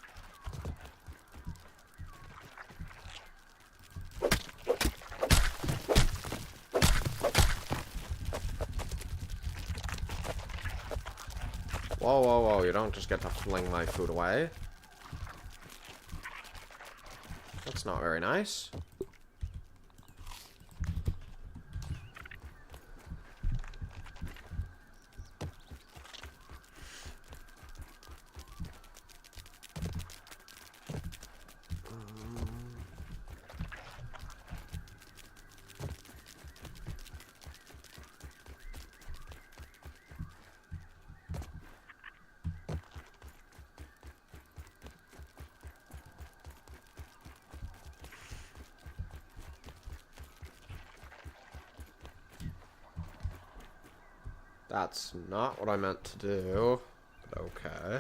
Whoa, whoa, whoa. You don't just get to fling my food away. That's not very nice. That's not what I meant to do, but okay.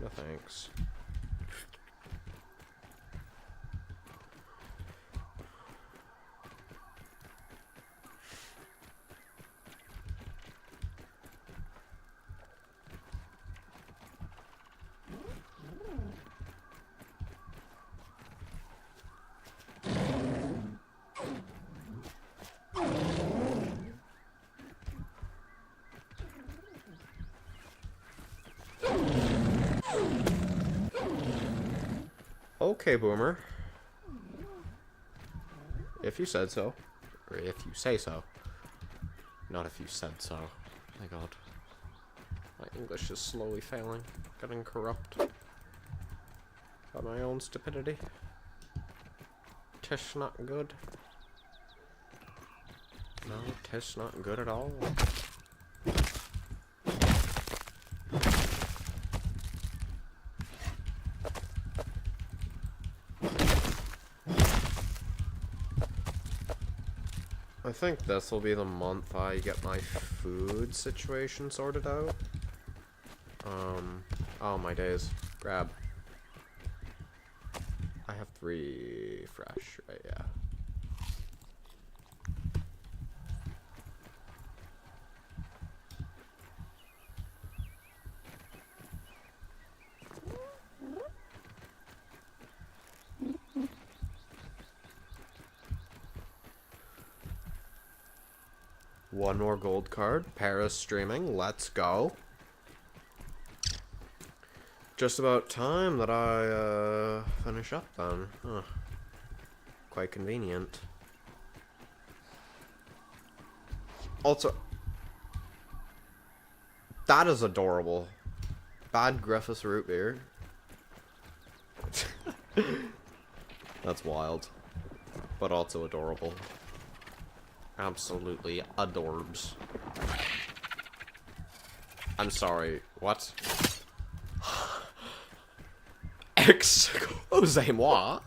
No thanks. Okay, Boomer. If you said so. Or if you say so. Not if you said so. My god. My English is slowly failing. Getting corrupt. By my own stupidity. Tish not good. No, tish not good at all. I think this will be the month I get my food situation sorted out. Oh my days. Grab. I have 3 fresh, right? Yeah. One more gold card. Paris streaming. Let's go. Just about time that I finish up then. Huh. Quite convenient. Also, that is adorable. Bad Griffiths root beer. That's wild. But also adorable. Absolutely adorbs. I'm sorry, what? Excusez-moi.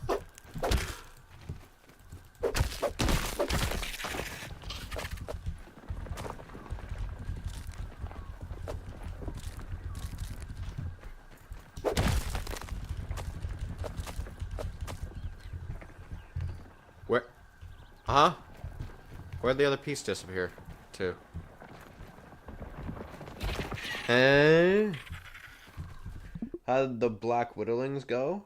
Where? Huh? Where'd the other piece disappear to? Hey? How'd the Black Widowlings go?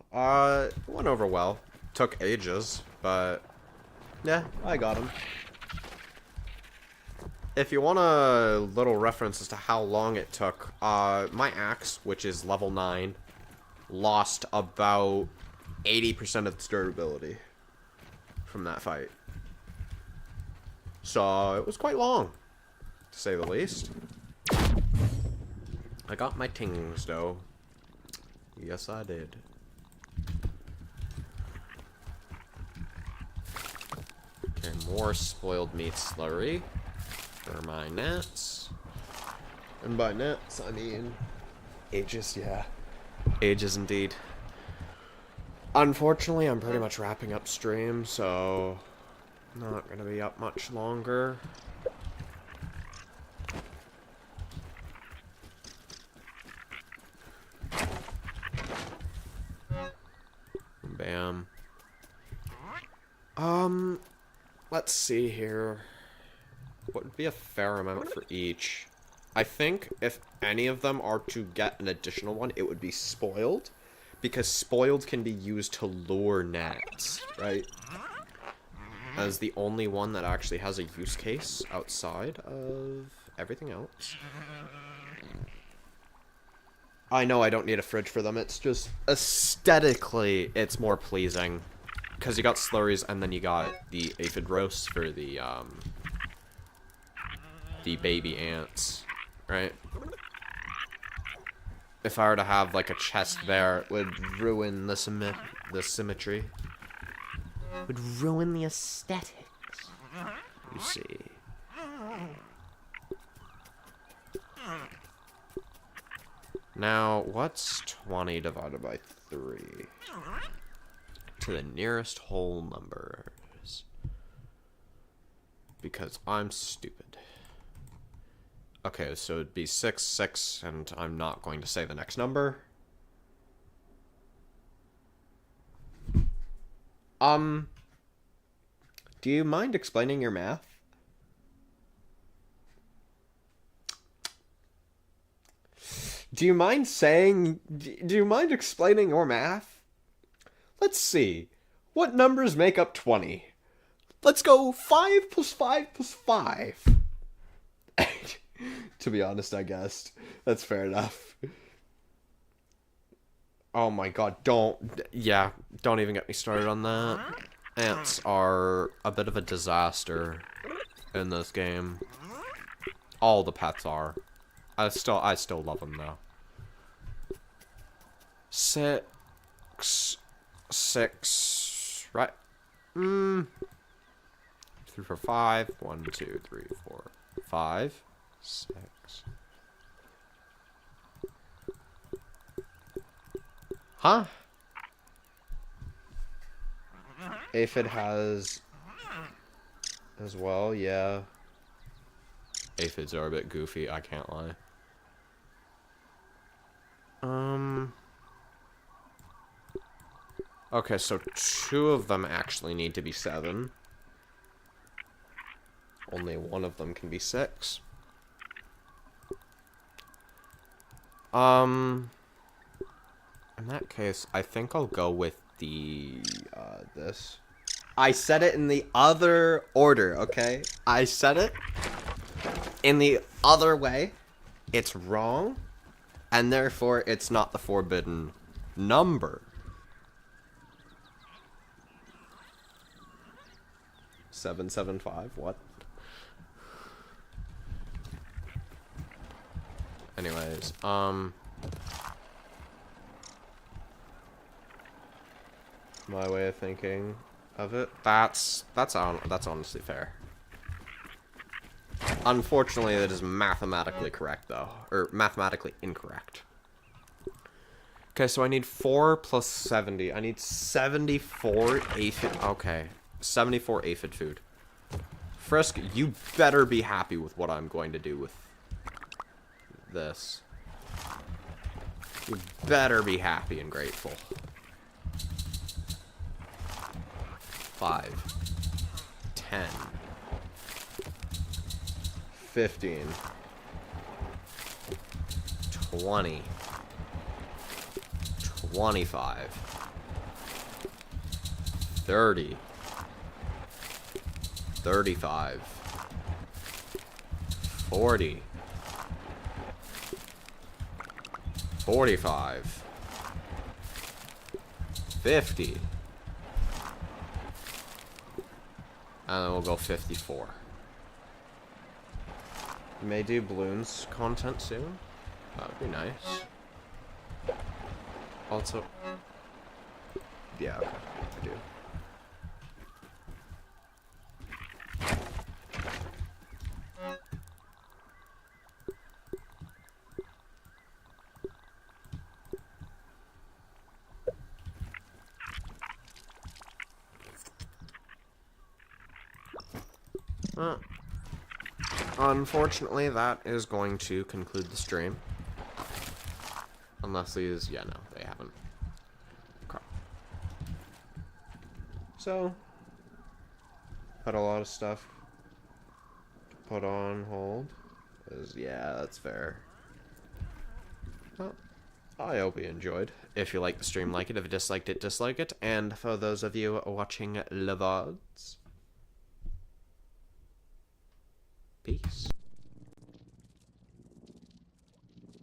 Went over well. Took ages, but yeah, I got them. If you want a little reference as to how long it took, my axe, which is level 9, lost about 80% of its durability from that fight. So it was quite long, to say the least. I got my tings, though. Yes, I did. Okay, more spoiled meat slurry for my gnats. And by gnats, I mean ages, yeah. Ages indeed. Unfortunately, I'm pretty much wrapping up stream, so not gonna be up much longer. Bam. Let's see here. What would be a fair amount for each? I think if any of them are to get an additional one, it would be spoiled. Because spoiled can be used to lure gnats, right? As the only one that actually has a use case outside of everything else. I know I don't need a fridge for them, it's just aesthetically it's more pleasing. Because you got slurries and then you got the aphid roasts for the baby ants, right? If I were to have like a chest there, it would ruin the symmetry. It would ruin the aesthetics. You see. Now, what's 20 divided by 3? To the nearest whole numbers. Because I'm stupid. Okay, so it'd be 6, 6, and I'm not going to say the next number. Do you mind explaining your math? Do you mind explaining your math? Let's see. What numbers make up 20? Let's go 5 plus 5 plus 5. To be honest, I guessed. That's fair enough. Oh my god, don't even get me started on that. Ants are a bit of a disaster in this game. All the pets are. I still love them though. 6, right? 3 for 5. 1, 2, 3, 4, 5, 6. Huh? Aphid has as well, yeah. Aphids are a bit goofy, I can't lie. Okay, so 2 of them actually need to be 7. Only one of them can be 6. In that case, I think I'll go with the, this. I said it in the other order, okay? I said it in the other way. It's wrong, and therefore it's not the forbidden number. 775, what? Anyways, my way of thinking of it, that's honestly fair. Unfortunately, that is mathematically correct, though. Or mathematically incorrect. Okay, so I need 4 plus 70. I need 74 aphid. Okay, 74 aphid food. Frisk, you better be happy with what I'm going to do with this. You better be happy and grateful. 5, 10, 15, 20, 25, 30, 35, 40, 45, 50, and then we'll go 54. May do balloons content soon. That would be nice. Also, yeah, okay, I do. Unfortunately, that is going to conclude the stream. Unless these, yeah, no, they haven't. Okay. So, had a lot of stuff to put on hold. Yeah, that's fair. Well, I hope you enjoyed. If you liked the stream, like it. If you disliked it, dislike it. And for those of you watching the VODs, peace.